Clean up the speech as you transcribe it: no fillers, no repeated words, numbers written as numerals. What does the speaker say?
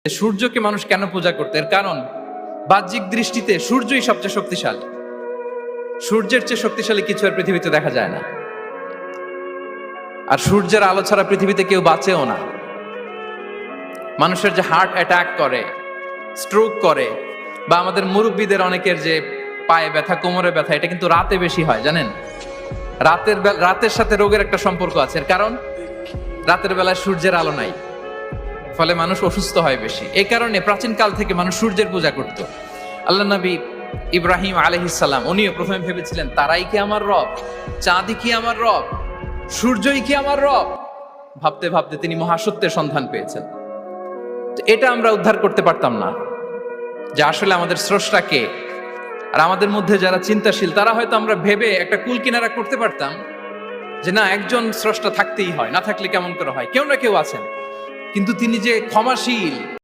সূর্যকে মানুষ কেন পূজা করতে? এর কারণ বাহ্যিক দৃষ্টিতে সূর্যই সবচেয়ে শক্তিশালী। সূর্যের চেয়ে শক্তিশালী কিছু আর পৃথিবীতে দেখা যায় না। আর সূর্যের আলো ছাড়া পৃথিবীতে কেউ বাঁচেও না। মানুষের যে হার্ট অ্যাটাক করে, স্ট্রোক করে, বা আমাদের মুরব্বীদের অনেকের যে পায়ে ব্যথা, কোমরে ব্যথা, এটা কিন্তু রাতে বেশি হয়, জানেন? রাতের সাথে রোগের একটা সম্পর্ক আছে। এর কারণ রাতের বেলায় সূর্যের আলো নাই, ফলে মানুষ অসুস্থ হয় বেশি। এই কারণে প্রাচীন কাল থেকে মানুষ সূর্যের পূজা করত। আল্লাহ নবী ইব্রাহিম আলাইহিস সালাম, উনিও প্রথমে ভেবেছিলেন তারাই কি আমার রব, চাঁদই কি আমার রব, সূর্যই কি আমার রব। ভাবতে ভাবতে তিনি মহাসত্যের সন্ধান পেয়েছেন। তো এটা আমরা উদ্ধার করতে পারতাম না যে আসলে আমাদের স্রষ্টা কে। আর আমাদের মধ্যে যারা চিন্তাশীল, তারা হয়তো আমরা ভেবে একটা কুল কিনারা করতে পারতাম যে না, একজন স্রষ্টা থাকতেই হয়, না থাকলে কেমন করে হয়, কেউ না কেউ আছেন। কিন্তু তিনি যে ক্ষমাশীল,